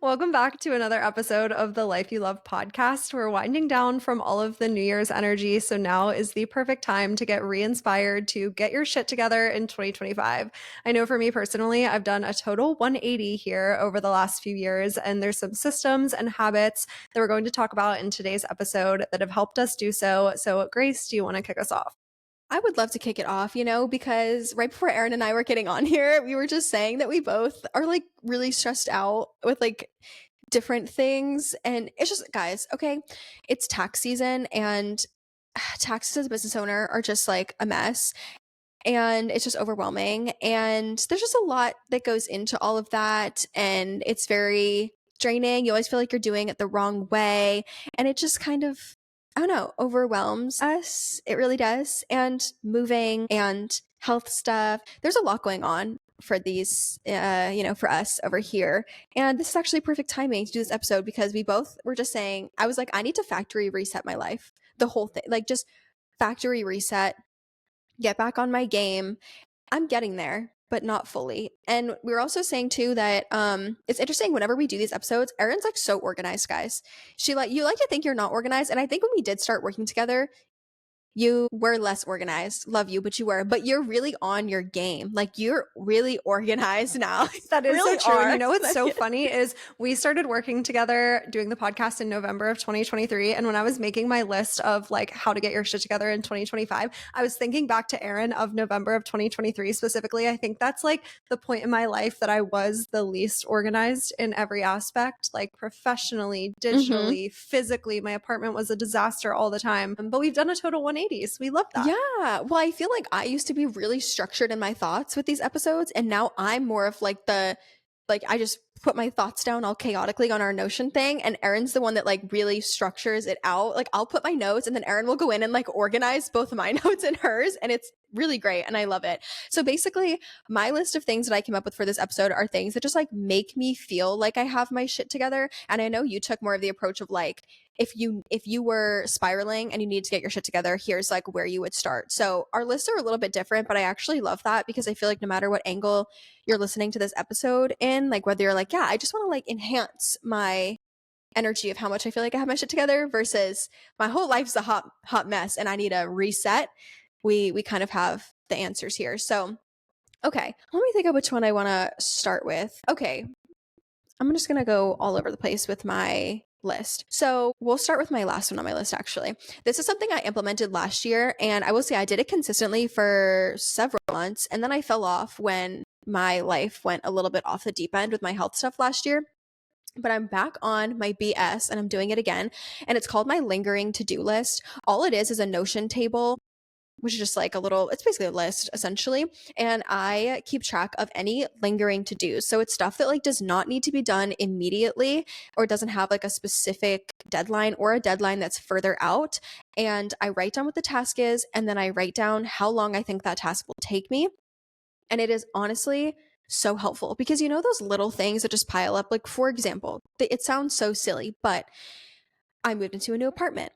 Welcome back to another episode of the Life You Love podcast. We're winding down from all of the New Year's energy, so now is the perfect time to get re inspired to get your shit together in 2025. I know for me personally, I've done a total 180 here over the last few years, and there's some systems and habits that we're going to talk about in today's episode that have helped us do so. So, Grace, do you want to kick us off? I would love to kick it off, because right before Erin and I were getting on here, we were just saying that we both are like really stressed out with like different things. And it's just, guys, okay, it's tax season and taxes as a business owner are just like a mess and it's just overwhelming. And there's just a lot that goes into all of that. And it's very draining. You always feel like you're doing it the wrong way. And it just kind of, I don't know, overwhelms us. It really does. And moving and health stuff, there's a lot going on for these, for us over here. And this is actually perfect timing to do this episode because we both were just saying, I was like, I need to factory reset my life, the whole thing, like just factory reset, get back on my game. I'm getting there, but not fully. And we were also saying too that it's interesting whenever we do these episodes, Erin's like so organized, guys. You like to think you're not organized. And I think when we did start working together, you were less organized. Love you, but you were. But you're really on your game. Like you're really organized now. That is Really so true. And are. you know what's so funny is we started working together doing the podcast in November of 2023. And when I was making my list of like how to get your shit together in 2025, I was thinking back to Erin of November of 2023 specifically. I think that's like the point in my life that I was the least organized in every aspect, like professionally, digitally, physically. My apartment was a disaster all the time. But we've done a total 180. So we love that. Yeah. Well, I feel like I used to be really structured in my thoughts with these episodes. And now I'm more of like I just put my thoughts down all chaotically on our Notion thing. And Erin's the one that like really structures it out. Like I'll put my notes and then Erin will go in and like organize both of my notes and hers. And it's really great. And I love it. So basically, my list of things that I came up with for this episode are things that just like make me feel like I have my shit together. And I know you took more of the approach of like, if you were spiraling and you need to get your shit together, here's like where you would start. So our lists are a little bit different, but I actually love that because I feel like no matter what angle you're listening to this episode in, like whether you're like, yeah, I just want to like enhance my energy of how much I feel like I have my shit together versus my whole life's a hot mess and I need a reset. We kind of have the answers here. So okay, let me think of which one I want to start with. Okay, I'm just going to go all over the place with my list. So we'll start with my last one on my list, actually. This is something I implemented last year, and I will say I did it consistently for several months, and then I fell off when my life went a little bit off the deep end with my health stuff last year. But I'm back on my BS and I'm doing it again. And it's called my lingering to-do list. All it is a Notion table which is just like it's basically a list essentially. And I keep track of any lingering to dos. So it's stuff that like does not need to be done immediately or doesn't have like a specific deadline or a deadline that's further out. And I write down what the task is and then I write down how long I think that task will take me. And it is honestly so helpful because you know those little things that just pile up. Like, for example, it sounds so silly, but I moved into a new apartment.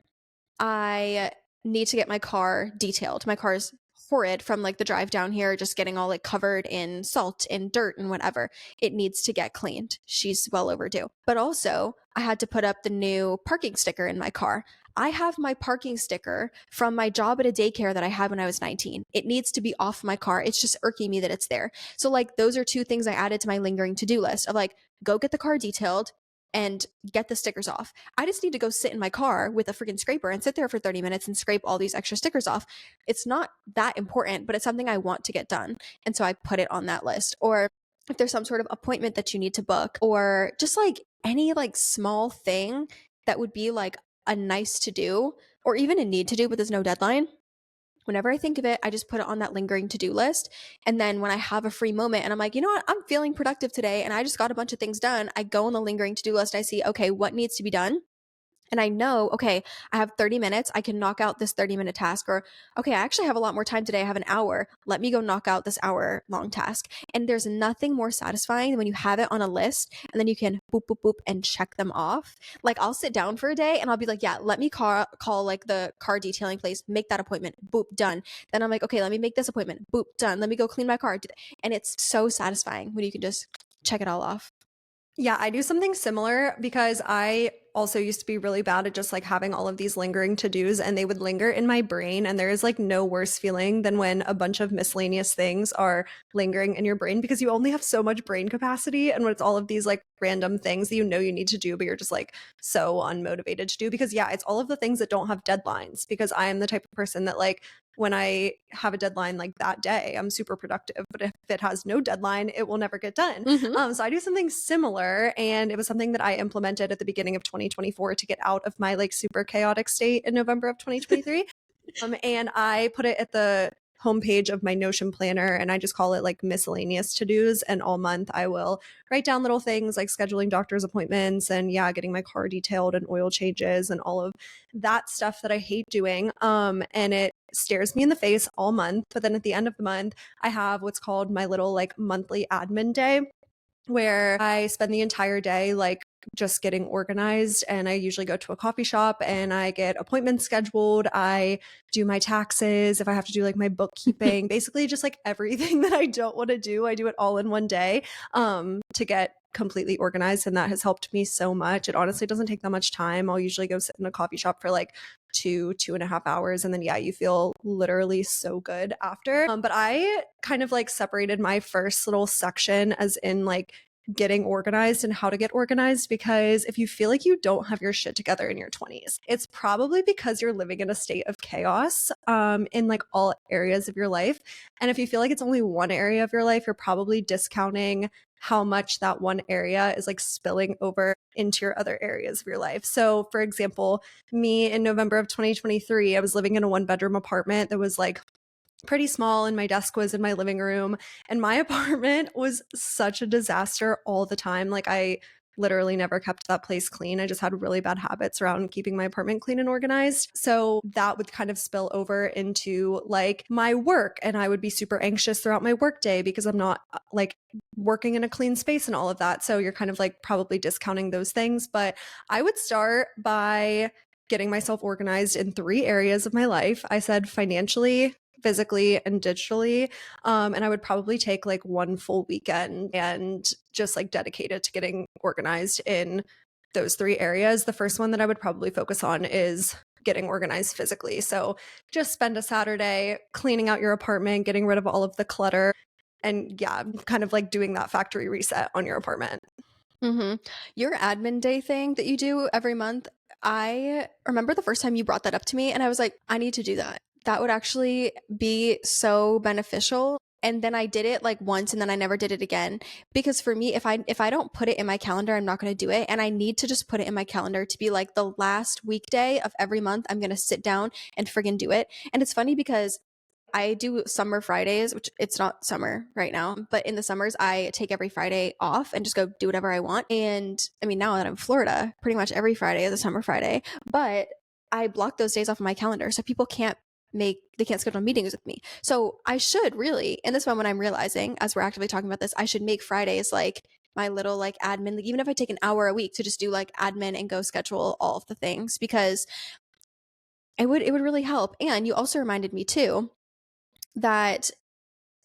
I need to get my car detailed. My car is horrid from like the drive down here, just getting all like covered in salt and dirt and whatever. It needs to get cleaned. She's well overdue. But also, I had to put up the new parking sticker in my car. I have my parking sticker from my job at a daycare that I had when I was 19. It needs to be off my car. It's just irking me that it's there. So like those are two things I added to my lingering to-do list of like, go get the car detailed and get the stickers off. I just need to go sit in my car with a freaking scraper and sit there for 30 minutes and scrape all these extra stickers off. It's not that important, but it's something I want to get done. And so I put it on that list. Or if there's some sort of appointment that you need to book or just like any like small thing that would be like a nice to do or even a need to do, but there's no deadline. Whenever I think of it, I just put it on that lingering to-do list. And then when I have a free moment and I'm like, you know what, I'm feeling productive today and I just got a bunch of things done, I go on the lingering to-do list. I see, okay, what needs to be done? And I know, okay, I have 30 minutes. I can knock out this 30-minute task. Or, okay, I actually have a lot more time today. I have an hour. Let me go knock out this hour-long task. And there's nothing more satisfying than when you have it on a list and then you can boop, boop, boop and check them off. Like I'll sit down for a day and I'll be like, yeah, let me call like the car detailing place, make that appointment, boop, done. Then I'm like, okay, let me make this appointment, boop, done. Let me go clean my car. And it's so satisfying when you can just check it all off. Yeah, I do something similar because I also used to be really bad at just like having all of these lingering to-dos and they would linger in my brain. And there is like no worse feeling than when a bunch of miscellaneous things are lingering in your brain because you only have so much brain capacity. And when it's all of these like random things that you know you need to do, but you're just like so unmotivated to do because yeah, it's all of the things that don't have deadlines because I am the type of person that like when I have a deadline like that day, I'm super productive. But if it has no deadline, it will never get done. Mm-hmm. So I do something similar, and it was something that I implemented at the beginning of 2024 to get out of my like super chaotic state in November of 2023. And I put it at the homepage of my Notion planner and I just call it like miscellaneous to-dos. And all month I will write down little things like scheduling doctor's appointments and yeah, getting my car detailed and oil changes and all of that stuff that I hate doing. And it stares me in the face all month. But then at the end of the month, I have what's called my little like monthly admin day where I spend the entire day like just getting organized. And I usually go to a coffee shop and I get appointments scheduled. I do my taxes. If I have to do like my bookkeeping, basically just like everything that I don't want to do, I do it all in one day to get completely organized. And that has helped me so much. It honestly doesn't take that much time. I'll usually go sit in a coffee shop for like 2.5 hours. And then, yeah, you feel literally so good after. But I kind of like separated my first little section as in like getting organized and how to get organized because if you feel like you don't have your shit together in your 20s, it's probably because you're living in a state of chaos in like all areas of your life. And if you feel like it's only one area of your life, you're probably discounting how much that one area is like spilling over into your other areas of your life. So, for example, me in November of 2023, I was living in a 1-bedroom apartment that was like pretty small and my desk was in my living room and my apartment was such a disaster all the time. Like I literally never kept that place clean. I just had really bad habits around keeping my apartment clean and organized. So that would kind of spill over into like my work and I would be super anxious throughout my work day because I'm not like working in a clean space and all of that. So you're kind of like probably discounting those things, but I would start by getting myself organized in 3 areas of my life. I said financially, physically and digitally. And I would probably take like one full weekend and just like dedicate it to getting organized in those 3 areas. The first one that I would probably focus on is getting organized physically. So just spend a Saturday cleaning out your apartment, getting rid of all of the clutter, and yeah, kind of like doing that factory reset on your apartment. Mm-hmm. Your admin day thing that you do every month, I remember the first time you brought that up to me, and I was like, I need to do that. That would actually be so beneficial. And then I did it like once, and then I never did it again. Because for me, if I don't put it in my calendar, I'm not going to do it. And I need to just put it in my calendar to be like the last weekday of every month. I'm going to sit down and friggin' do it. And it's funny because I do summer Fridays, which it's not summer right now, but in the summers, I take every Friday off and just go do whatever I want. And I mean, now that I'm in Florida, pretty much every Friday is a summer Friday, but I block those days off of my calendar so people they can't schedule meetings with me. So I should really, in this moment, I'm realizing as we're actively talking about this, I should make Fridays like my little like admin, like even if I take an hour a week to just do like admin and go schedule all of the things because it would really help. And you also reminded me too that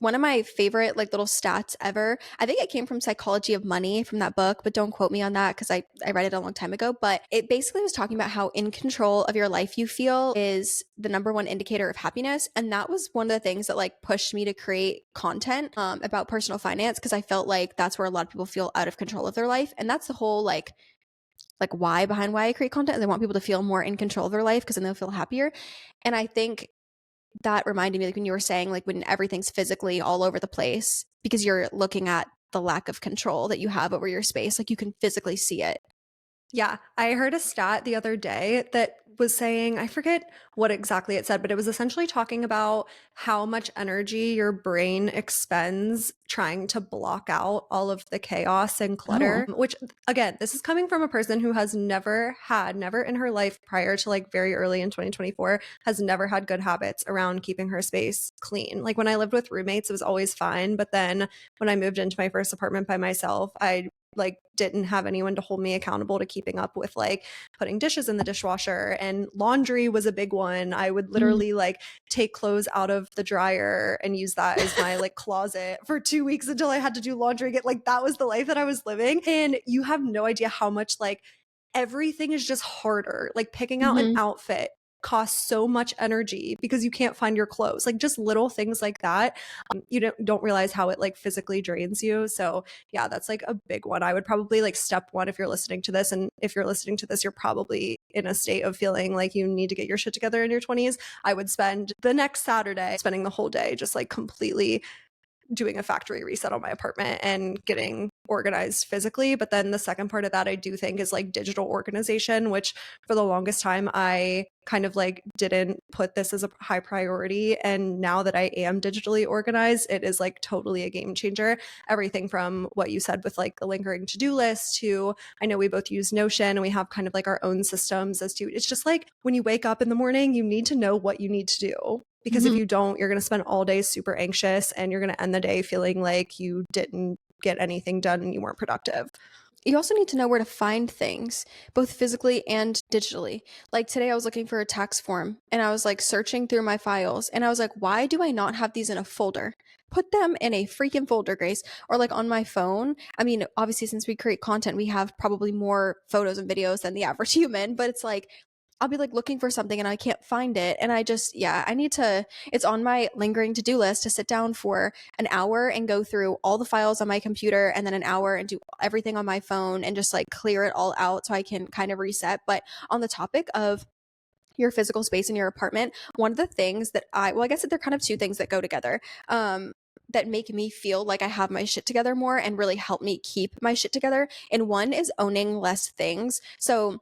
one of my favorite like little stats ever, I think it came from Psychology of Money from that book, but don't quote me on that because I read it a long time ago. But it basically was talking about how in control of your life you feel is the number one indicator of happiness. And that was one of the things that like pushed me to create content about personal finance because I felt like that's where a lot of people feel out of control of their life. And that's the whole like why behind why I create content. I want people to feel more in control of their life because then they'll feel happier. And I think that reminded me like when you were saying like when everything's physically all over the place because you're looking at the lack of control that you have over your space, like you can physically see it. Yeah, I heard a stat the other day that was saying, I forget what exactly it said, but it was essentially talking about how much energy your brain expends trying to block out all of the chaos and clutter, which again, this is coming from a person who has never in her life prior to like very early in 2024, has never had good habits around keeping her space clean. Like when I lived with roommates, it was always fine. But then when I moved into my first apartment by myself, I like didn't have anyone to hold me accountable to keeping up with like putting dishes in the dishwasher, and laundry was a big one. I would literally like take clothes out of the dryer and use that as my like closet for 2 weeks until I had to do laundry again. Like that was the life that I was living. And you have no idea how much like everything is just harder. Like picking out an outfit costs so much energy because you can't find your clothes. Like just little things like that. You don't realize how it like physically drains you. So yeah, that's like a big one. I would probably like step one if you're listening to this. And if you're listening to this, you're probably in a state of feeling like you need to get your shit together in your 20s. I would spend the next Saturday spending the whole day just like completely doing a factory reset on my apartment and getting organized physically. But then the second part of that, I do think, is like digital organization, which for the longest time I kind of like didn't put this as a high priority. And now that I am digitally organized, it is like totally a game changer. Everything from what you said with like the lingering to-do list to, I know we both use Notion and we have kind of like our own systems as to, it's just like when you wake up in the morning, you need to know what you need to do. Because if you don't, you're going to spend all day super anxious and you're going to end the day feeling like you didn't get anything done and you weren't productive. You also need to know where to find things, both physically and digitally. Like today I was looking for a tax form and I was like searching through my files and I was like, why do I not have these in a folder? Put them in a freaking folder, Grace, or like on my phone. I mean, obviously since we create content, we have probably more photos and videos than the average human, but it's like, I'll be like looking for something and I can't find it. And I just, I need to, it's on my lingering to-do list to sit down for an hour and go through all the files on my computer and then an hour and do everything on my phone and just like clear it all out so I can kind of reset. But on the topic of your physical space in your apartment, one of the things that I guess that they're kind of two things that go together. That make me feel like I have my shit together more and really help me keep my shit together. And one is owning less things. So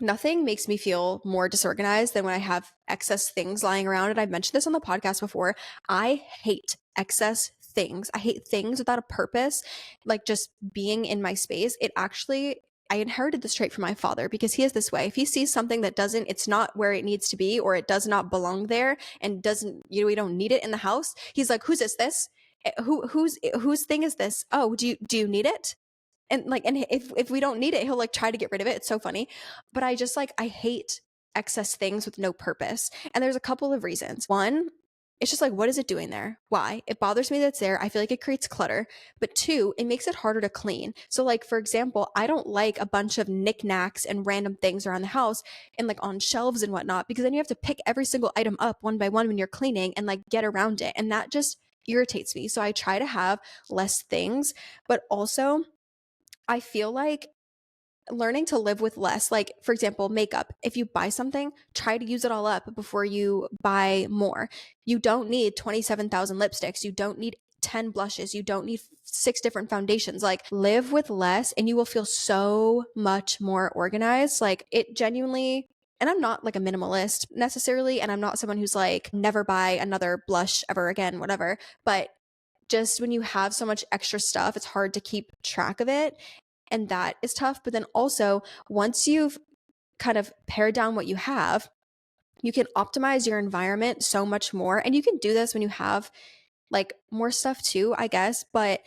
nothing makes me feel more disorganized than when I have excess things lying around. And I've mentioned this on the podcast before. I hate excess things. I hate things without a purpose, like just being in my space. I inherited this trait from my father because he is this way. If he sees something that it's not where it needs to be, or it does not belong there and we don't need it in the house, he's like, whose is this? Whose thing is this? Oh, do you need it? And if we don't need it, he'll like try to get rid of it. It's so funny. But I just I hate excess things with no purpose. And there's a couple of reasons. One, it's just like, what is it doing there? Why? It bothers me that it's there. I feel like it creates clutter. But two, it makes it harder to clean. So like, for example, I don't like a bunch of knickknacks and random things around the house and like on shelves and whatnot, because then you have to pick every single item up one by one when you're cleaning and like get around it. And that just irritates me. So I try to have less things, but also I feel like learning to live with less, like for example, makeup. If you buy something, try to use it all up before you buy more. You don't need 27,000 lipsticks. You don't need 10 blushes. You don't need 6 different foundations. Like live with less and you will feel so much more organized. Like it genuinely, and I'm not like a minimalist necessarily. And I'm not someone who's like never buy another blush ever again, whatever. But just when you have so much extra stuff, it's hard to keep track of it. And that is tough. But then also, once you've kind of pared down what you have, you can optimize your environment so much more. And you can do this when you have like more stuff too, I guess. But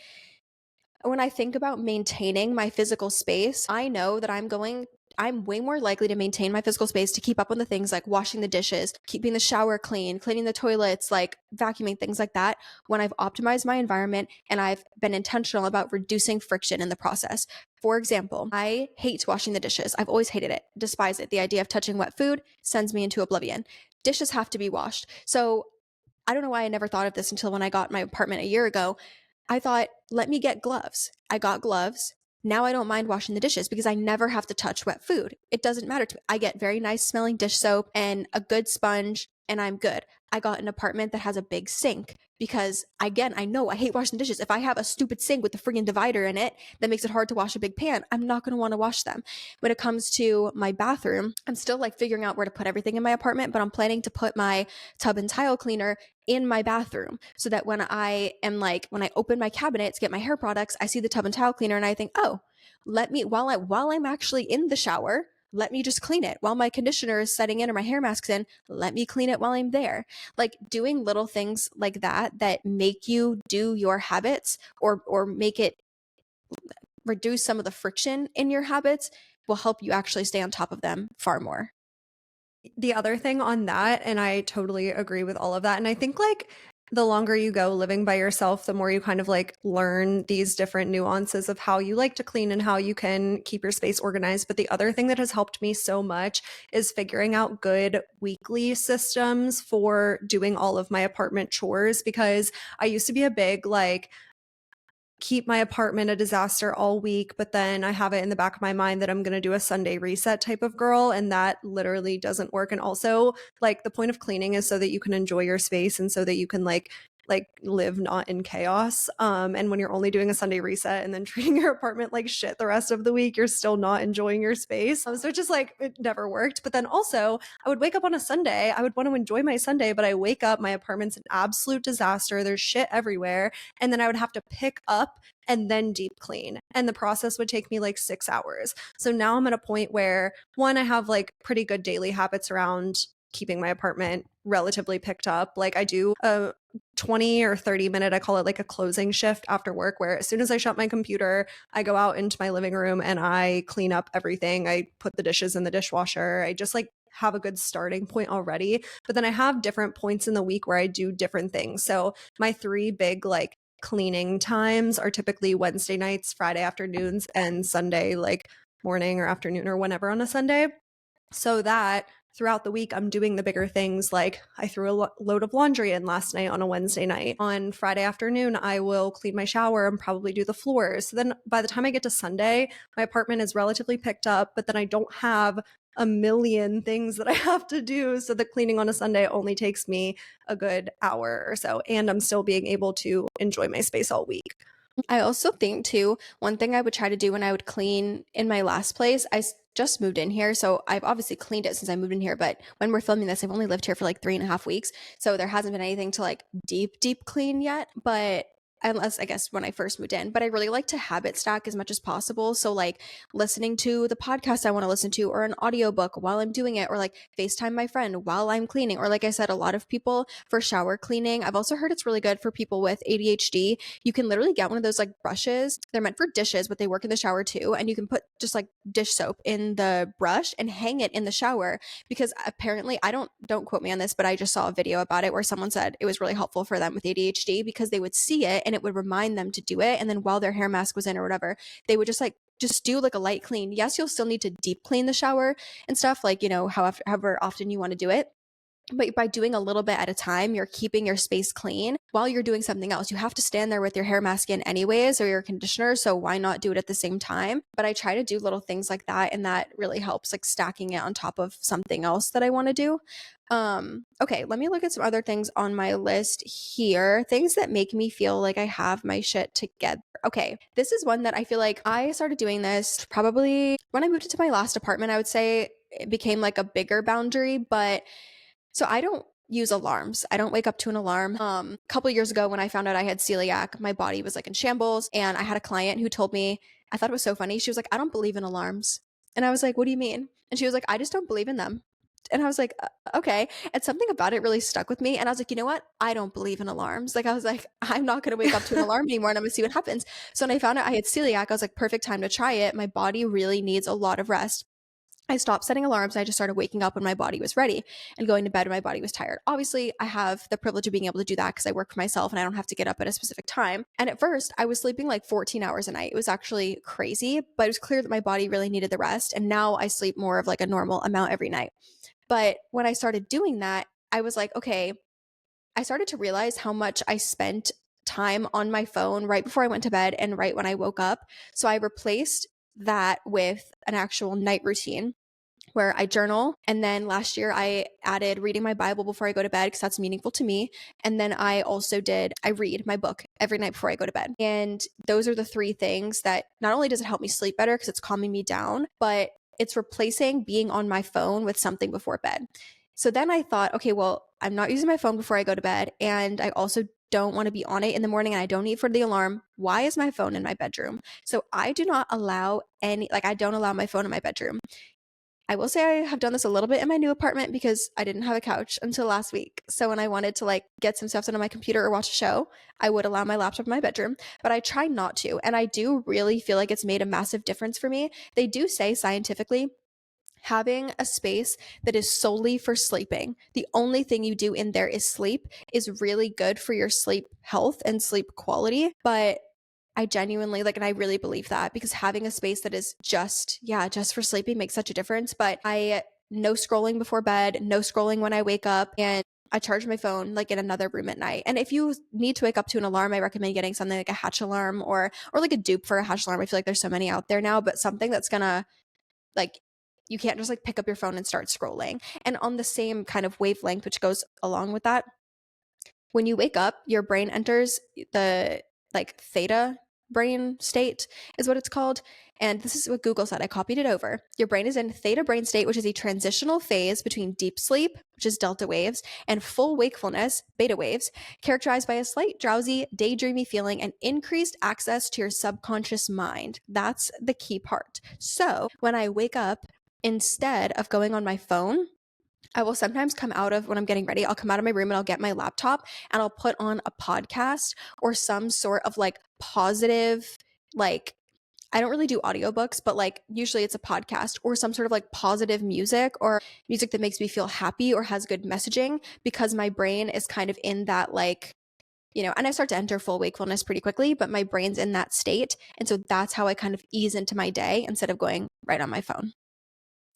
when I think about maintaining my physical space, I know that I'm way more likely to maintain my physical space to keep up on the things like washing the dishes, keeping the shower clean, cleaning the toilets, like vacuuming, things like that, when I've optimized my environment and I've been intentional about reducing friction in the process. For example, I hate washing the dishes. I've always hated it, despise it. The idea of touching wet food sends me into oblivion. Dishes have to be washed. So I don't know why I never thought of this until when I got my apartment a year ago. I thought, let me get gloves. I got gloves. Now I don't mind washing the dishes because I never have to touch wet food. It doesn't matter to me. I get very nice smelling dish soap and a good sponge and I'm good. I got an apartment that has a big sink because, again, I know I hate washing dishes. If I have a stupid sink with a friggin' divider in it that makes it hard to wash a big pan, I'm not going to want to wash them. When it comes to my bathroom, I'm still like figuring out where to put everything in my apartment, but I'm planning to put my tub and tile cleaner in my bathroom so that when I open my cabinet to get my hair products, I see the tub and tile cleaner and I think, oh, while I'm actually in the shower, let me just clean it. While my conditioner is setting in or my hair mask's in, let me clean it while I'm there. Like doing little things like that make you do your habits or make it reduce some of the friction in your habits will help you actually stay on top of them far more. The other thing on that, and I totally agree with all of that. And I think like the longer you go living by yourself, the more you kind of like learn these different nuances of how you like to clean and how you can keep your space organized. But the other thing that has helped me so much is figuring out good weekly systems for doing all of my apartment chores, because I used to be a big like, keep my apartment a disaster all week, but then I have it in the back of my mind that I'm going to do a Sunday reset type of girl, and that literally doesn't work. And also, like, the point of cleaning is so that you can enjoy your space and so that you can like live not in chaos. And when you're only doing a Sunday reset and then treating your apartment like shit the rest of the week, you're still not enjoying your space. So it's just like it never worked. But then also, I would wake up on a Sunday, I would want to enjoy my Sunday, but I wake up, my apartment's an absolute disaster. There's shit everywhere. And then I would have to pick up and then deep clean. And the process would take me like 6 hours. So now I'm at a point where one, I have like pretty good daily habits around keeping my apartment relatively picked up. Like I do a 20 or 30 minute, I call it like a closing shift after work, where as soon as I shut my computer, I go out into my living room and I clean up everything. I put the dishes in the dishwasher. I just like have a good starting point already. But then I have different points in the week where I do different things. So my three big like cleaning times are typically Wednesday nights, Friday afternoons, and Sunday like morning or afternoon or whenever on a Sunday. So that throughout the week, I'm doing the bigger things. Like I threw a load of laundry in last night on a Wednesday night. On Friday afternoon, I will clean my shower and probably do the floors. So then by the time I get to Sunday, my apartment is relatively picked up, but then I don't have a million things that I have to do. So the cleaning on a Sunday only takes me a good hour or so. And I'm still being able to enjoy my space all week. I also think too, one thing I would try to do when I would clean in my last place, just moved in here. So I've obviously cleaned it since I moved in here, but when we're filming this, I've only lived here for like 3.5 weeks. So there hasn't been anything to like deep clean yet, but unless I guess when I first moved in, but I really like to habit stack as much as possible. So like listening to the podcast I want to listen to, or an audiobook while I'm doing it, or like FaceTime my friend while I'm cleaning. Or like I said, a lot of people for shower cleaning. I've also heard it's really good for people with ADHD. You can literally get one of those like brushes. They're meant for dishes, but they work in the shower too. And you can put just like dish soap in the brush and hang it in the shower, because apparently don't quote me on this, but I just saw a video about it where someone said it was really helpful for them with ADHD because they would see it and it would remind them to do it. And then while their hair mask was in or whatever, they would just do like a light clean. Yes, you'll still need to deep clean the shower and stuff, like, however often you want to do it. But by doing a little bit at a time, you're keeping your space clean while you're doing something else. You have to stand there with your hair mask in anyways, or your conditioner. So why not do it at the same time? But I try to do little things like that. And that really helps, like stacking it on top of something else that I want to do. Okay, let me look at some other things on my list here. Things that make me feel like I have my shit together. Okay, this is one that I feel like I started doing this probably when I moved into my last apartment. I would say it became like a bigger boundary, but so I don't use alarms. I don't wake up to an alarm. A couple years ago when I found out I had celiac, my body was like in shambles, and I had a client who told me, I thought it was so funny. She was like, "I don't believe in alarms." And I was like, "What do you mean?" And she was like, "I just don't believe in them." And I was like, okay. And something about it really stuck with me. And I was like, you know what? I don't believe in alarms. Like, I was like, I'm not going to wake up to an alarm anymore, and I'm going to see what happens. So when I found out I had celiac, I was like, perfect time to try it. My body really needs a lot of rest. I stopped setting alarms. I just started waking up when my body was ready and going to bed when my body was tired. Obviously, I have the privilege of being able to do that because I work for myself and I don't have to get up at a specific time. And at first, I was sleeping like 14 hours a night. It was actually crazy, but it was clear that my body really needed the rest. And now I sleep more of like a normal amount every night. But when I started doing that, I was like, okay, I started to realize how much I spent time on my phone right before I went to bed and right when I woke up. So I replaced that with an actual night routine where I journal. And then last year I added reading my Bible before I go to bed because that's meaningful to me. And then I read my book every night before I go to bed. And those are the three things that not only does it help me sleep better because it's calming me down, but it's replacing being on my phone with something before bed. So then I thought, okay, well, I'm not using my phone before I go to bed. And I also don't want to be on it in the morning, and I don't need for the alarm. Why is my phone in my bedroom? So I do not allow I don't allow my phone in my bedroom. I will say I have done this a little bit in my new apartment because I didn't have a couch until last week. So when I wanted to like get some stuff done on my computer or watch a show, I would allow my laptop in my bedroom, but I try not to. And I do really feel like it's made a massive difference for me. They do say scientifically having a space that is solely for sleeping, the only thing you do in there is sleep, is really good for your sleep health and sleep quality. But I genuinely like, and I really believe that because having a space that is just, yeah, just for sleeping makes such a difference. But no scrolling before bed, no scrolling when I wake up, and I charge my phone like in another room at night. And if you need to wake up to an alarm, I recommend getting something like a Hatch alarm or like a dupe for a Hatch alarm. I feel like there's so many out there now, but something that's gonna like, you can't just like pick up your phone and start scrolling. And on the same kind of wavelength, which goes along with that, when you wake up, your brain enters the like theta brain state is what it's called. And this is what Google said. I copied it over. Your brain is in theta brain state, which is a transitional phase between deep sleep, which is delta waves, and full wakefulness, beta waves, characterized by a slight drowsy, daydreamy feeling and increased access to your subconscious mind. That's the key part. So when I wake up, instead of going on my phone, I will sometimes come out of when I'm getting ready, I'll come out of my room and I'll get my laptop and I'll put on a podcast or some sort of like positive, like, I don't really do audiobooks, but like usually it's a podcast or some sort of like positive music or music that makes me feel happy or has good messaging because my brain is kind of in that like, and I start to enter full wakefulness pretty quickly, but my brain's in that state. And so that's how I kind of ease into my day instead of going right on my phone.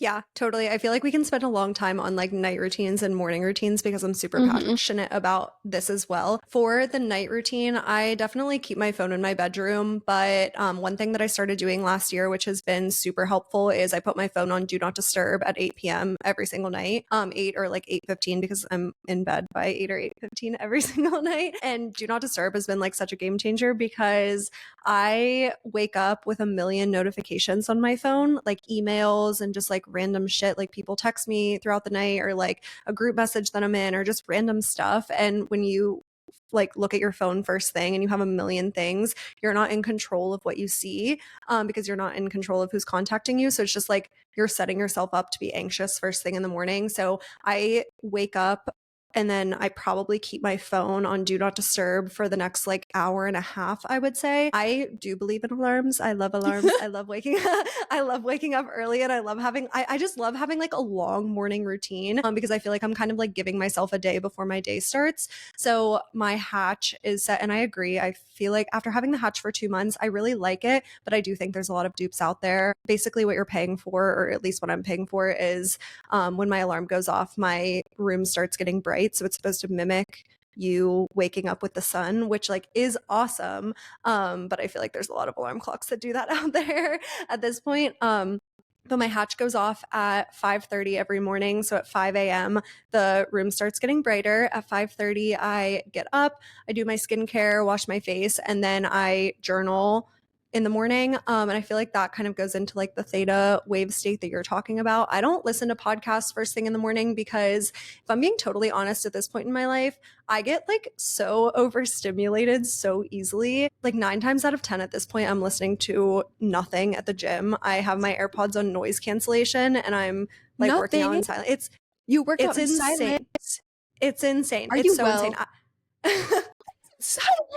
Yeah, totally. I feel like we can spend a long time on like night routines and morning routines because I'm super passionate about this as well. For the night routine, I definitely keep my phone in my bedroom. But one thing that I started doing last year, which has been super helpful, is I put my phone on Do Not Disturb at 8 p.m. every single night, 8 or like 8:15 because I'm in bed by 8 or 8:15 every single night. And Do Not Disturb has been like such a game changer because I wake up with a million notifications on my phone, like emails and just like random shit. Like people text me throughout the night or like a group message that I'm in or just random stuff. And when you like look at your phone first thing and you have a million things, you're not in control of what you see because you're not in control of who's contacting you. So it's just like you're setting yourself up to be anxious first thing in the morning. So I wake up and then I probably keep my phone on Do Not Disturb for the next like hour and a half, I would say. I do believe in alarms. I love alarms. I love waking up. I love waking up early and I love having, I just love having like a long morning routine because I feel like I'm kind of like giving myself a day before my day starts. So my Hatch is set and I agree. I feel like after having the Hatch for 2 months, I really like it, but I do think there's a lot of dupes out there. Basically what you're paying for, or at least what I'm paying for is when my alarm goes off, my room starts getting bright. So it's supposed to mimic you waking up with the sun, which like is awesome. But I feel like there's a lot of alarm clocks that do that out there at this point. But my Hatch goes off at 5:30 every morning. So at 5 a.m., the room starts getting brighter. At 5:30, I get up, I do my skincare, wash my face, and then I journal in the morning. And I feel like that kind of goes into like the theta wave state that you're talking about. I don't listen to podcasts first thing in the morning because if I'm being totally honest at this point in my life, I get like so overstimulated so easily. Like 9 times out of 10 at this point, I'm listening to nothing at the gym. I have my AirPods on noise cancellation and I'm like working out in silence. You work out in insane. silence. It's insane. Are It's you so well? insane.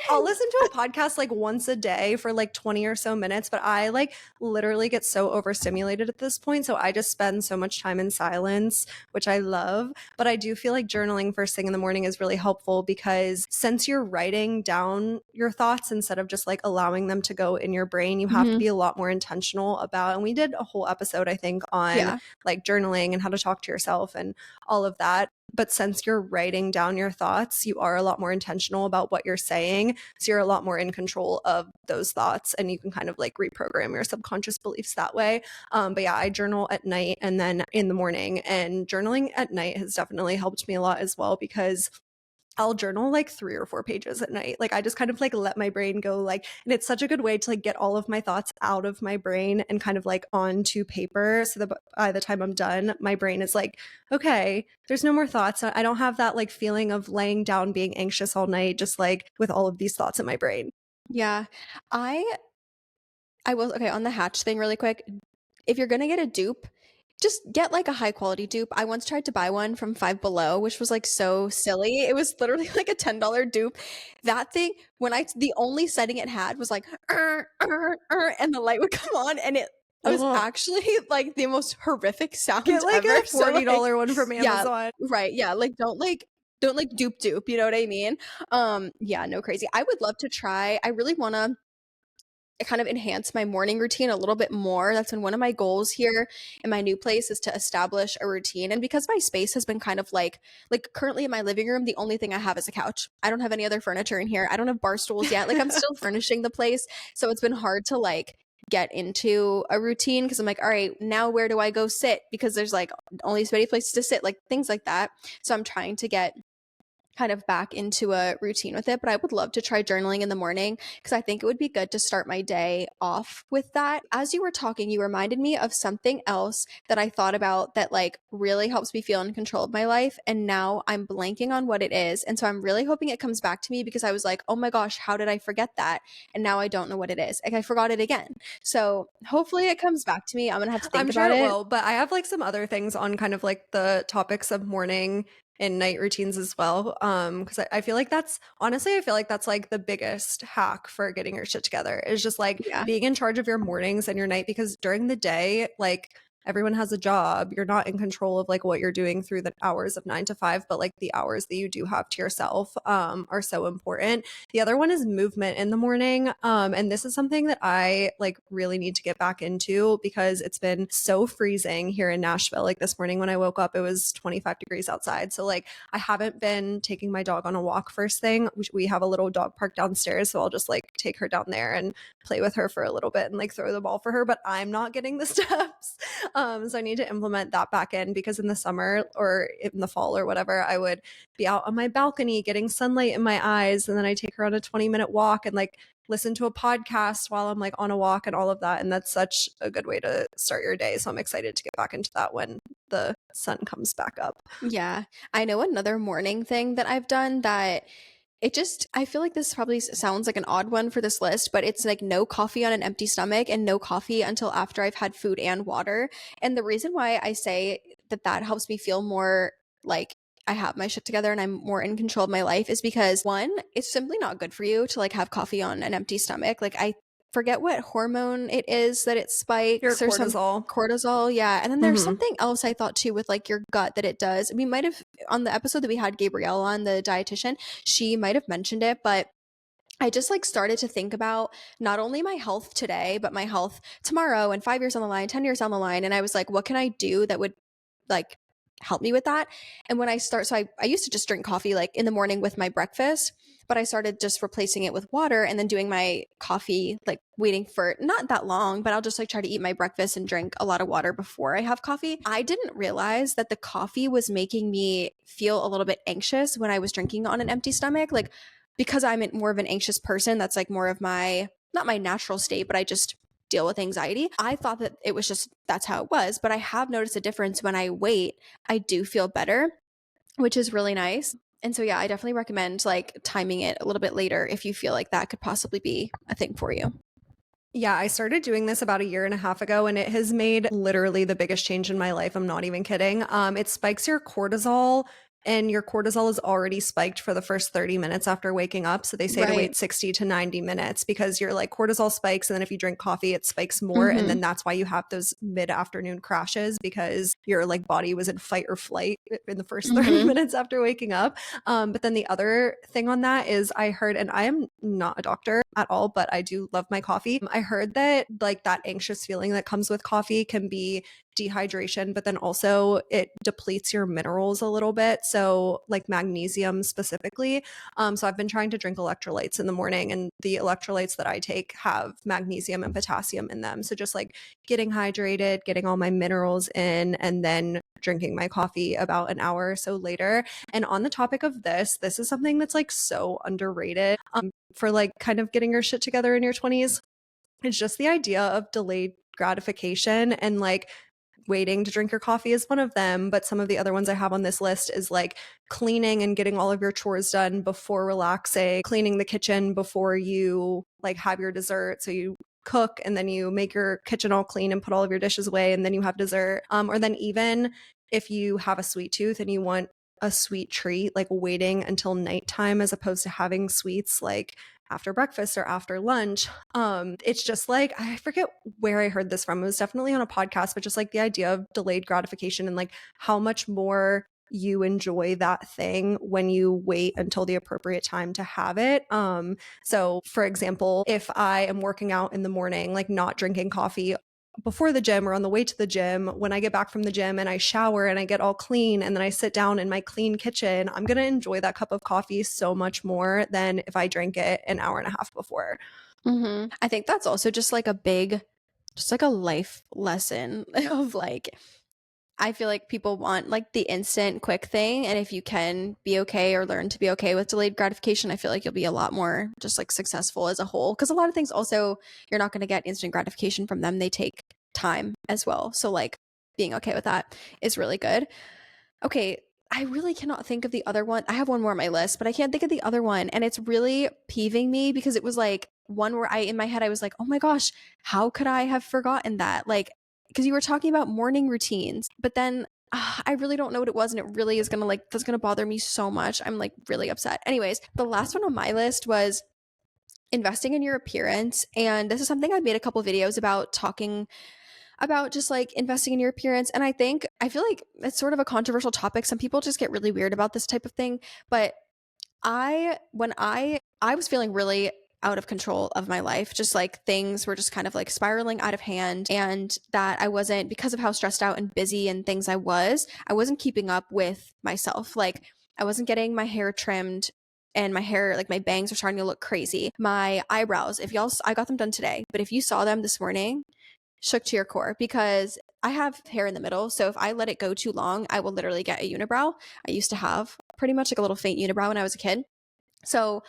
I'll listen to a podcast like once a day for like 20 or so minutes, but I like literally get so overstimulated at this point. So I just spend so much time in silence, which I love. But I do feel like journaling first thing in the morning is really helpful because since you're writing down your thoughts instead of just like allowing them to go in your brain, you have to be a lot more intentional about. And we did a whole episode, I think, on like journaling and how to talk to yourself and all of that. But since you're writing down your thoughts, you are a lot more intentional about what you're saying. So you're a lot more in control of those thoughts and you can kind of like reprogram your subconscious beliefs that way. But yeah, I journal at night and then in the morning. And journaling at night has definitely helped me a lot as well because I'll journal like 3 or 4 pages at night. Like I just kind of like let my brain go like, and it's such a good way to like get all of my thoughts out of my brain and kind of like onto paper so that by the time I'm done, my brain is like, okay, there's no more thoughts. I don't have that like feeling of laying down being anxious all night, just like with all of these thoughts in my brain. Yeah. I will, okay, on the Hatch thing really quick. If you're going to get a dupe, just get like a high quality dupe. I once tried to buy one from Five Below, which was like so silly. It was literally like a $10 dupe. That thing, the only setting it had was like, and the light would come on, and it was Ugh. actually like the most horrific sounds Get like ever. a $40 one from yeah, Amazon. right. Yeah. Like, don't like dupe, you know what I mean? Yeah, no crazy. I would love to try. I really want to kind of enhance my morning routine a little bit more. That's been one of my goals here in my new place, is to establish a routine. And because my space has been kind of like currently in my living room, the only thing I have is a couch. I don't have any other furniture in here. I don't have bar stools yet. Like, I'm still furnishing the place. So it's been hard to like get into a routine, because I'm like, all right, now where do I go sit? Because there's like only so many places to sit, like things like that. So I'm trying to get kind of back into a routine with it. But I would love to try journaling in the morning, because I think it would be good to start my day off with that. As you were talking, you reminded me of something else that I thought about that like really helps me feel in control of my life. And now I'm blanking on what it is. And so I'm really hoping it comes back to me, because I was like, oh my gosh, how did I forget that? And now I don't know what it is. Like, I forgot it again. So hopefully it comes back to me. I'm going to have to think I'm sure about it it. will, but I have like some other things on kind of like the topics of morning and night routines as well. Because I feel like that's honestly, I feel like that's like the biggest hack for getting your shit together, is just like Yeah. being in charge of your mornings and your night, because during the day, like everyone has a job. You're not in control of like what you're doing through the hours of 9 to 5, but like the hours that you do have to yourself are so important. The other one is movement in the morning. And this is something that I like really need to get back into, because it's been so freezing here in Nashville. Like this morning when I woke up, it was 25 degrees outside. So like I haven't been taking my dog on a walk first thing. We have a little dog park downstairs. So I'll just like take her down there and play with her for a little bit and like throw the ball for her, but I'm not getting the steps. So I need to implement that back in, because in the summer or in the fall or whatever, I would be out on my balcony getting sunlight in my eyes, and then I take her on a 20-minute walk and like listen to a podcast while I'm like on a walk and all of that. And that's such a good way to start your day. So I'm excited to get back into that when the sun comes back up. Yeah. I know another morning thing that I've done that I feel like this probably sounds like an odd one for this list, but it's like no coffee on an empty stomach and no coffee until after I've had food and water. And the reason why I say that helps me feel more like I have my shit together and I'm more in control of my life is because, one, it's simply not good for you to like have coffee on an empty stomach. Like, I forget what hormone it is that it spikes. Your or some cortisol. cortisol, yeah. And then there's Mhm. something else I thought too with like your gut that it does. We might have, on the episode that we had Gabrielle on, the dietitian, she might have mentioned it, but I just like started to think about not only my health today, but my health tomorrow and 5 years on the line, 10 years on the line. And I was like, what can I do that would like help me with that? And when I used to just drink coffee like in the morning with my breakfast, but I started just replacing it with water and then doing my coffee, like waiting for not that long, but I'll just like try to eat my breakfast and drink a lot of water before I have coffee. I didn't realize that the coffee was making me feel a little bit anxious when I was drinking on an empty stomach. Like, because I'm more of an anxious person, that's like more of not my natural state, but I just deal with anxiety. I thought that it was just, that's how it was. But I have noticed a difference when I wait. I do feel better, which is really nice. And so, yeah, I definitely recommend like timing it a little bit later if you feel like that could possibly be a thing for you. Yeah, I started doing this about a year and a half ago, and it has made literally the biggest change in my life. I'm not even kidding. It spikes your cortisol, and your cortisol is already spiked for the first 30 minutes after waking up. So they say to Right. wait 60 to 90 minutes, because your like cortisol spikes, and then if you drink coffee, it spikes more. And then that's why you have those mid-afternoon crashes, because your like body was in fight or flight in the first 30 minutes after waking up. But then the other thing on that is I heard, and I am not a doctor at all, but I do love my coffee. I heard that like that anxious feeling that comes with coffee can be dehydration, but then also it depletes your minerals a little bit. So like magnesium specifically. So I've been trying to drink electrolytes in the morning, and the electrolytes that I take have magnesium and potassium in them. So just like getting hydrated, getting all my minerals in, and then drinking my coffee about an hour or so later. And on the topic of this is something that's like so underrated for like kind of getting your shit together in your 20s. It's just the idea of delayed gratification, and like waiting to drink your coffee is one of them, but some of the other ones I have on this list is like cleaning and getting all of your chores done before relaxing, cleaning the kitchen before you like have your dessert, so you cook and then you make your kitchen all clean and put all of your dishes away and then you have dessert. Or then even if you have a sweet tooth and you want a sweet treat, like waiting until nighttime as opposed to having sweets like after breakfast or after lunch. It's just like, I forget where I heard this from. It was definitely on a podcast, but just like the idea of delayed gratification and like how much more you enjoy that thing when you wait until the appropriate time to have it. So for example, if I am working out in the morning, like not drinking coffee before the gym or on the way to the gym, when I get back from the gym and I shower and I get all clean and then I sit down in my clean kitchen, I'm going to enjoy that cup of coffee so much more than if I drank it an hour and a half before. I think that's also just like a life lesson of like, I feel like people want like the instant quick thing. And if you can be okay or learn to be okay with delayed gratification, I feel like you'll be a lot more just like successful as a whole. Because a lot of things also, you're not going to get instant gratification from them. They take time as well. So like being okay with that is really good. Okay. I really cannot think of the other one. I have one more on my list, but I can't think of the other one. And it's really peeving me because it was like one where in my head, I was like, oh my gosh, how could I have forgotten that? Like, because you were talking about morning routines, but then I really don't know what it was, and it really is gonna like that's gonna bother me so much. I'm like really upset. Anyways, the last one on my list was investing in your appearance, and this is something I made a couple videos about, talking about just like investing in your appearance. And I feel like it's sort of a controversial topic. Some people just get really weird about this type of thing, but when I was feeling really out of control of my life, just like things were just kind of like spiraling out of hand, and that I wasn't, because of how stressed out and busy and things I wasn't keeping up with myself. Like I wasn't getting my hair trimmed, and my hair, like my bangs were starting to look crazy. My eyebrows, I got them done today, but if you saw them this morning, shook to your core, because I have hair in the middle. So if I let it go too long, I will literally get a unibrow. I used to have pretty much like a little faint unibrow when I was a kid. So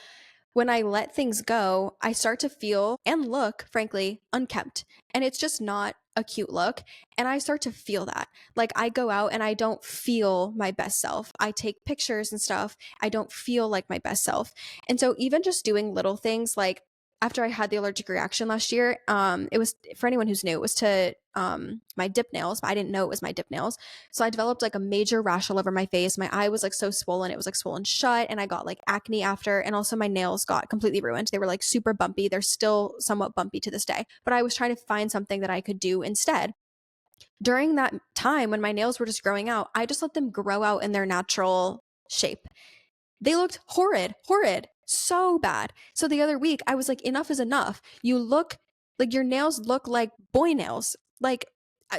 when I let things go, I start to feel and look, frankly, unkempt. And it's just not a cute look. And I start to feel that. Like I go out and I don't feel my best self. I take pictures and stuff. I don't feel like my best self. And so even just doing little things like, after I had the allergic reaction last year, it was, for anyone who's new, it was to my dip nails, but I didn't know it was my dip nails. So I developed like a major rash all over my face. My eye was like so swollen, it was like swollen shut, and I got like acne after, and also my nails got completely ruined. They were like super bumpy. They're still somewhat bumpy to this day, but I was trying to find something that I could do instead. During that time when my nails were just growing out, I just let them grow out in their natural shape. They looked horrid, so bad. So the other week, I was like, enough is enough. You look like your nails look like boy nails. Like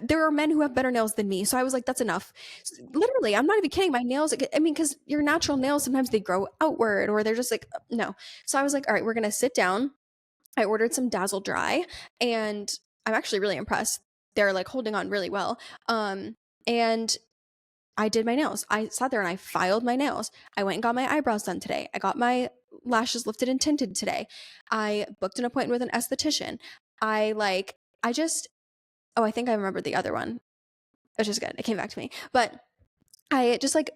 there are men who have better nails than me. So I was like, that's enough. Literally, I'm not even kidding. My nails, I mean, because your natural nails, sometimes they grow outward or they're just like, no. So I was like, all right, we're going to sit down. I ordered some Dazzle Dry, and I'm actually really impressed. They're like holding on really well. And I did my nails. I sat there and I filed my nails. I went and got my eyebrows done today. I got my lashes lifted and tinted today. I booked an appointment with an esthetician. I think I remembered the other one, which is good. It came back to me. But I just like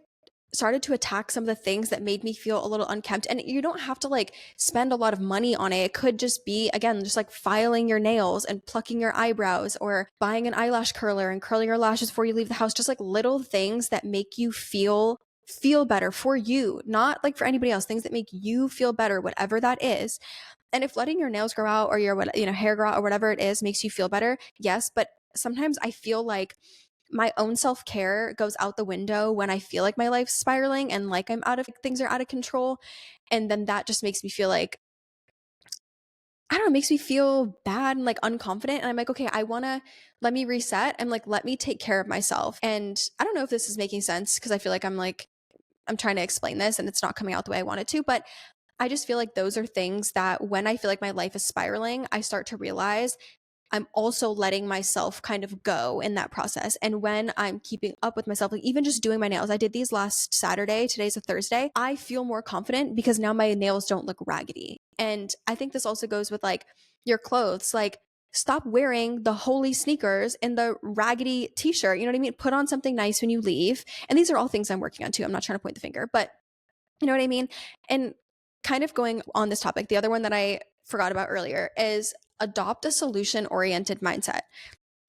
started to attack some of the things that made me feel a little unkempt. And you don't have to like spend a lot of money on it. It could just be, again, just like filing your nails and plucking your eyebrows, or buying an eyelash curler and curling your lashes before you leave the house. Just like little things that make you feel better for you, not like for anybody else, things that make you feel better, whatever that is. And if letting your nails grow out or your hair grow out or whatever it is makes you feel better, yes. But sometimes I feel like my own self-care goes out the window when I feel like my life's spiraling and like things are out of control. And then that just makes me feel like, I don't know, it makes me feel bad and like unconfident. And I'm like, okay, let me reset and like, let me take care of myself. And I don't know if this is making sense, because I feel like I'm trying to explain this and it's not coming out the way I want it to, but I just feel like those are things that when I feel like my life is spiraling, I start to realize I'm also letting myself kind of go in that process. And when I'm keeping up with myself, like even just doing my nails, I did these last Saturday, today's a Thursday, I feel more confident because now my nails don't look raggedy. And I think this also goes with like your clothes, like stop wearing the holy sneakers and the raggedy t-shirt. You know what I mean? Put on something nice when you leave. And these are all things I'm working on too. I'm not trying to point the finger, but you know what I mean? And kind of going on this topic, the other one that I forgot about earlier is adopt a solution-oriented mindset.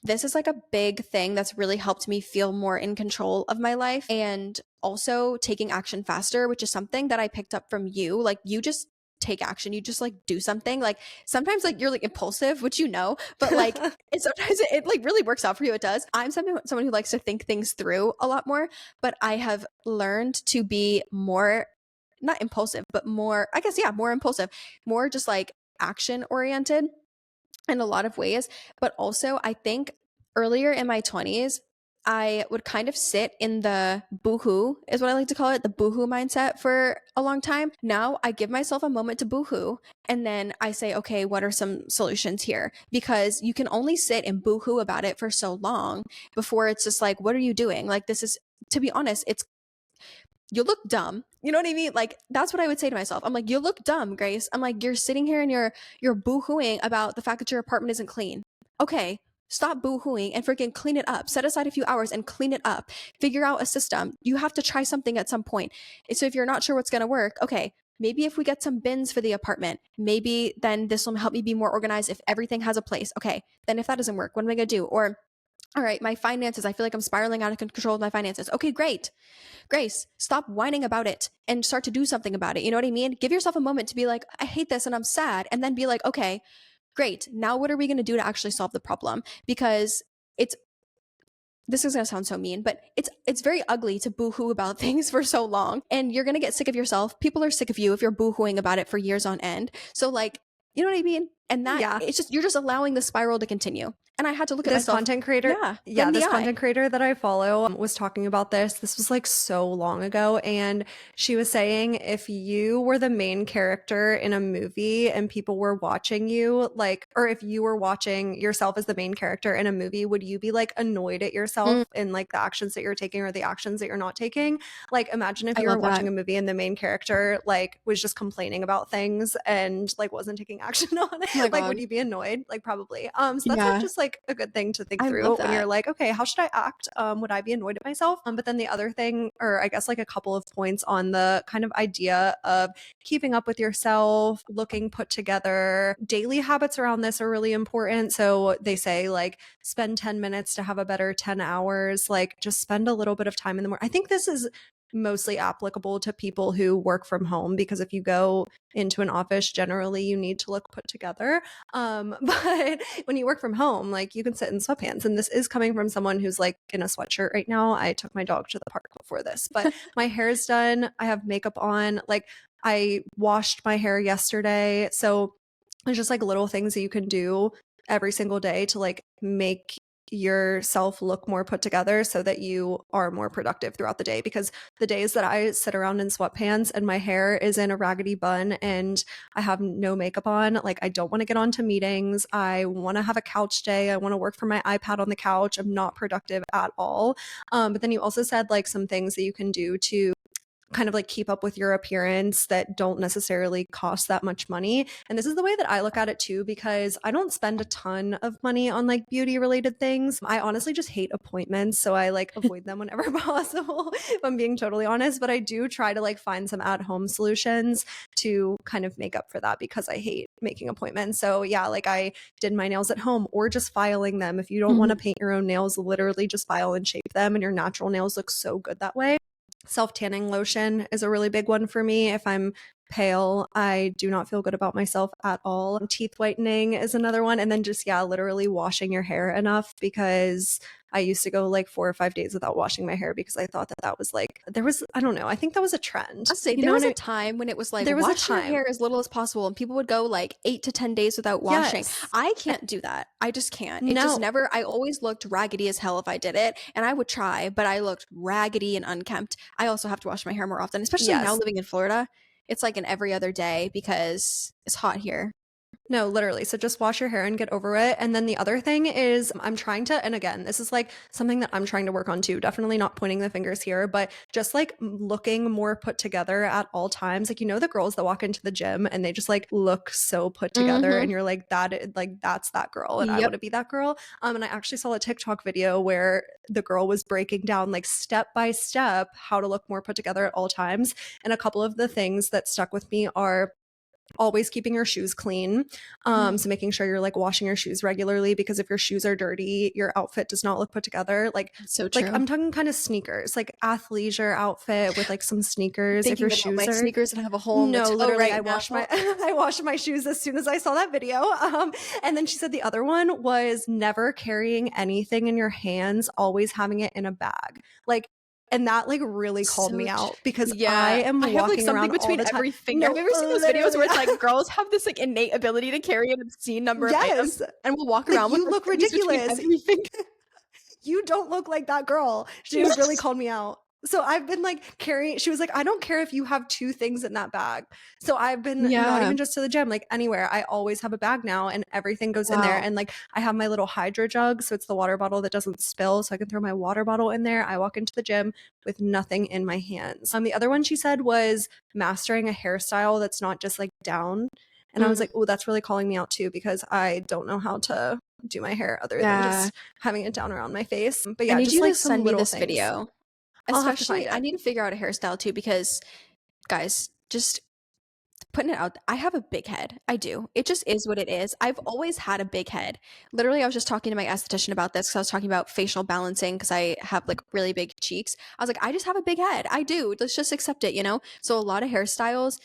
This is like a big thing that's really helped me feel more in control of my life, and also taking action faster, which is something that I picked up from you. Like, you just take action. You just like do something. Like, sometimes like you're like impulsive, which but like sometimes it like really works out for you. It does. I'm someone who likes to think things through a lot more, but I have learned to be more, not impulsive, but more, I guess, yeah, more impulsive, more just like action oriented in a lot of ways. But also, I think earlier in my 20s, I would kind of sit in the boohoo, is what I like to call it, the boohoo mindset for a long time. Now I give myself a moment to boohoo, and then I say, okay, what are some solutions here? Because you can only sit and boohoo about it for so long before it's just like, what are you doing? Like, this is, to be honest, it's, you look dumb. You know what I mean? Like, that's what I would say to myself. I'm like, you look dumb, Grace. I'm like, you're sitting here and you're boo-hooing about the fact that your apartment isn't clean. Okay, stop boo-hooing and freaking clean it up. Set aside a few hours and clean it up. Figure out a system. You have to try something at some point. So if you're not sure what's going to work, okay, maybe if we get some bins for the apartment, maybe then this will help me be more organized if everything has a place. Okay, then if that doesn't work, what am I going to do? Or, all right, my finances, I feel like I'm spiraling out of control with my finances. Okay, great. Grace, stop whining about it and start to do something about it. You know what I mean? Give yourself a moment to be like, I hate this and I'm sad. And then be like, okay, great. Now what are we going to do to actually solve the problem? Because it's, this is going to sound so mean, but it's very ugly to boohoo about things for so long, and you're going to get sick of yourself. People are sick of you if you're boohooing about it for years on end. So like, you know what I mean? And that, Yeah. it's just, you're just allowing the spiral to continue. And I had to look at This myself. content creator, in the this eye. content creator that I follow was talking about this. This was like so long ago, and she was saying if you were the main character in a movie and people were watching you, like, or if you were watching yourself as the main character in a movie, would you be like annoyed at yourself in like the actions that you're taking or the actions that you're not taking? Like, imagine if I you were love that. watching a movie and the main character like was just complaining about things and like wasn't taking action on it. Oh my Like, God. would you be annoyed? Like, probably. So that's Yeah. like just like a good thing to think I through love when you're that. like, okay, how should I act? Would I be annoyed at myself? But then the other thing, or I guess like a couple of points on the kind of idea of keeping up with yourself, looking put together. Daily habits around this are really important. So they say like spend 10 minutes to have a better 10 hours. Like, just spend a little bit of time in the morning. I think this is mostly applicable to people who work from home, because if you go into an office, generally you need to look put together. But when you work from home, like, you can sit in sweatpants. And this is coming from someone who's like in a sweatshirt right now. I took my dog to the park before this, but my hair is done. I have makeup on. Like, I washed my hair yesterday. So there's just like little things that you can do every single day to like make yourself look more put together so that you are more productive throughout the day. Because the days that I sit around in sweatpants and my hair is in a raggedy bun and I have no makeup on, like, I don't want to get onto meetings. I want to have a couch day. I want to work from my iPad on the couch. I'm not productive at all. But then you also said like some things that you can do to kind of like keep up with your appearance that don't necessarily cost that much money. And this is the way that I look at it too, because I don't spend a ton of money on like beauty related things. I honestly just hate appointments, so I like avoid them whenever possible, if I'm being totally honest. But I do try to like find some at home solutions to kind of make up for that, because I hate making appointments. So yeah, like, I did my nails at home, or just filing them. If you don't want to paint your own nails, literally just file and shape them, and your natural nails look so good that way. Self-tanning lotion is a really big one for me. If I'm pale, I do not feel good about myself at all. Teeth whitening is another one. And then just, yeah, literally washing your hair enough, because I used to go like 4 or 5 days without washing my hair because I thought that that was like, there was, I don't know, I think that was a trend. I'll say You there know was what a time when it was like, There was a wash your time. hair as little as possible, and people would go like 8 to 10 days without washing. Yes. I can't do that. I just can't. It No. just never, I always looked raggedy as hell if I did it, and I would try, but I looked raggedy and unkempt. I also have to wash my hair more often, especially now Yes. living in Florida. It's like an every other day because it's hot here. No, literally. So just wash your hair and get over it. And then the other thing is, I'm trying to, and again, this is like something that I'm trying to work on too. Definitely not pointing the fingers here, but just like looking more put together at all times. Like, you know, the girls that walk into the gym and they just like look so put together, and you're like, that's that girl, and I Yep. want to be that girl. And I actually saw a TikTok video where the girl was breaking down like step by step how to look more put together at all times. And a couple of the things that stuck with me are always keeping your shoes clean. So making sure you're like washing your shoes regularly, because if your shoes are dirty, your outfit does not look put together. Like So true. I'm talking kind of sneakers, like athleisure outfit with like some sneakers. Thinking if your about shoes my are sneakers and have a hole in the no, toe literally, right I now. washed my I washed my shoes as soon as I saw that video. And then she said the other one was never carrying anything in your hands, always having it in a bag. Like, and that like really called me out, because I am I have like walking something around all between the time. every finger. No, Have you ever seen those videos where it's literally. like girls have this like innate ability to carry an obscene number of items, Yes. and we'll walk Like, around with you our look fingers between ridiculous. every finger. You don't look like that girl. She Yes. really called me out. So I've been like carrying, she was like, I don't care if you have 2 things in that bag. So I've been not Yeah. even just to the gym, like anywhere. I always have a bag now, and everything goes in there. Wow. And like I have my little Hydro jug. So it's the water bottle that doesn't spill. So I can throw my water bottle in there. I walk into the gym with nothing in my hands. The other one she said was mastering a hairstyle that's not just like down. And I was like, oh, that's really calling me out too, because I don't know how to do my hair other than just having it down around my face. But yeah, I need just you like to some send me little this things. video. I'll have to Especially, find I it. need to figure out a hairstyle too, because guys, just putting it out. I have a big head. I do. It just is what it is. I've always had a big head. Literally, I was just talking to my esthetician about this, because I was talking about facial balancing, because I have like really big cheeks. I was like, I just have a big head. I do. Let's just accept it, you know? So a lot of hairstyles,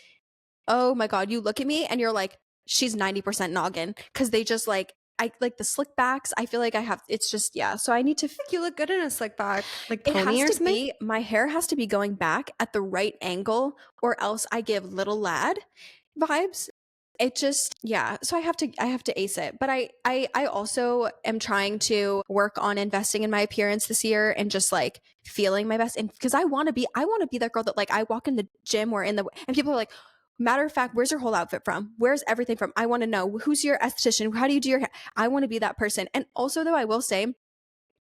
oh my God, you look at me and you're like, she's 90% noggin, because they just like, I like the slick backs. I feel like I have, it's just, yeah. So I need to, You look good in a slick back, like it pony has or to something. be, my hair has to be going back at the right angle, or else I give little lad vibes. It just, yeah. So I have to ace it. But I also am trying to work on investing in my appearance this year, and just like feeling my best. And because I want to be that girl that like I walk in the gym or in the, and people are like, matter of fact, where's your whole outfit from? Where's everything from? I want to know, who's your esthetician? How do you do your hair? I want to be that person. And also, though, I will say,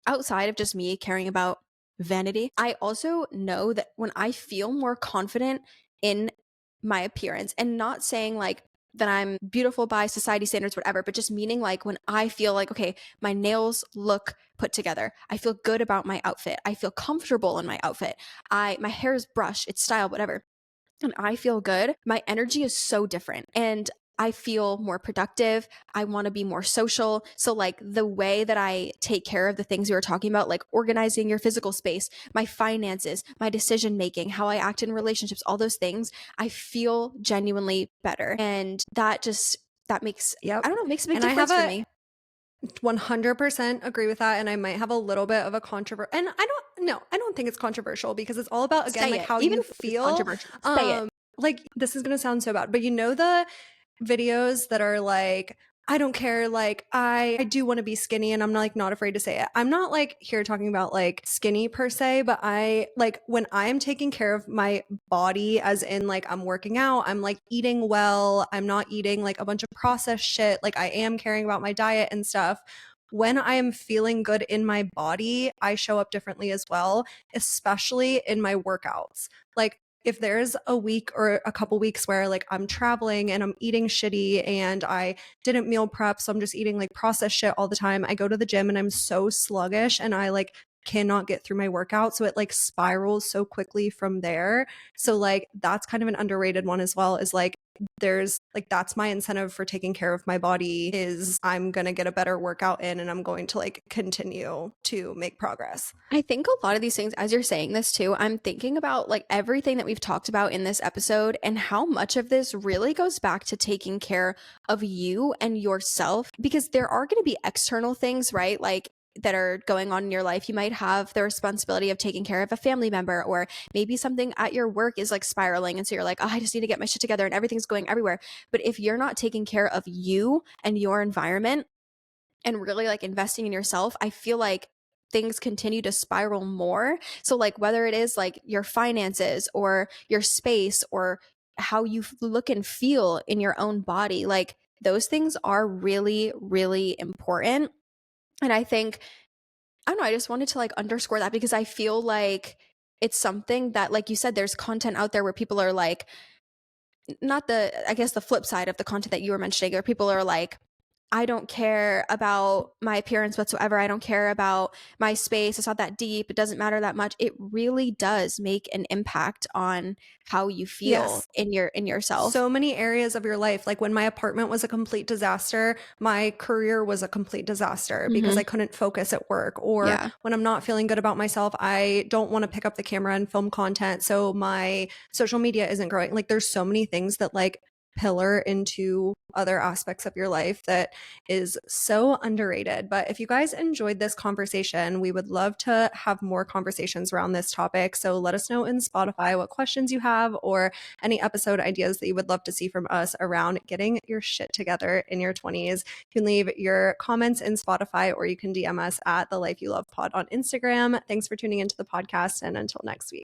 outside of just me caring about vanity, I also know that when I feel more confident in my appearance, and not saying like that I'm beautiful by society standards, whatever, but just meaning like when I feel like, okay, my nails look put together, I feel good about my outfit, I feel comfortable in my outfit, my hair is brushed, it's styled, whatever, and I feel good, my energy is so different. And I feel more productive. I want to be more social. So, like, the way that I take care of the things we were talking about, like organizing your physical space, my finances, my decision making, how I act in relationships, all those things, I feel genuinely better. And that makes, Yep. I don't know, makes a big And I difference have for a- me. 100% agree with that. And I might have a little bit of a controversy. And I don't think it's controversial, because it's all about, again, Say like it. how Even you if it's feel. controversial, say it. Like, this is going to sound so bad, but you know, the videos that are like, I don't care, like I do want to be skinny, and I'm like not afraid to say it. I'm not like here talking about like skinny per se, but I like when I am taking care of my body, as in like I'm working out, I'm like eating well, I'm not eating like a bunch of processed shit, like I am caring about my diet and stuff. When I am feeling good in my body, I show up differently as well, especially in my workouts. Like, if there's a week or a couple weeks where like I'm traveling and I'm eating shitty and I didn't meal prep, so I'm just eating like processed shit all the time, I go to the gym and I'm so sluggish and I like cannot get through my workout. So it like spirals so quickly from there. So like that's kind of an underrated one as well, is like there's like that's my incentive for taking care of my body, is I'm going to get a better workout in and I'm going to like continue to make progress. I think a lot of these things, as you're saying this too, I'm thinking about like everything that we've talked about in this episode, and how much of this really goes back to taking care of you and yourself, because there are going to be external things, right? Like that are going on in your life. You might have the responsibility of taking care of a family member, or maybe something at your work is like spiraling. And so you're like, oh, I just need to get my shit together, and everything's going everywhere. But if you're not taking care of you and your environment, and really like investing in yourself, I feel like things continue to spiral more. So like whether it is like your finances or your space or how you look and feel in your own body, like those things are really, really important. And I think, I don't know, I just wanted to like underscore that, because I feel like it's something that, like you said, there's content out there where people are like, not the, I guess the flip side of the content that you were mentioning, where people are like, I don't care about my appearance whatsoever. I don't care about my space. It's not that deep. It doesn't matter that much. It really does make an impact on how you feel Yes. in yourself. So many areas of your life. Like when my apartment was a complete disaster, my career was a complete disaster because Mhm. I couldn't focus at work. Or Yeah. when I'm not feeling good about myself, I don't want to pick up the camera and film content. So my social media isn't growing. Like there's so many things that like pillar into other aspects of your life that is so underrated. But if you guys enjoyed this conversation, we would love to have more conversations around this topic. So let us know in Spotify what questions you have or any episode ideas that you would love to see from us around getting your shit together in your 20s. You can leave your comments in Spotify or you can DM us at The Life You Love Pod on Instagram. Thanks for tuning into the podcast, and until next week.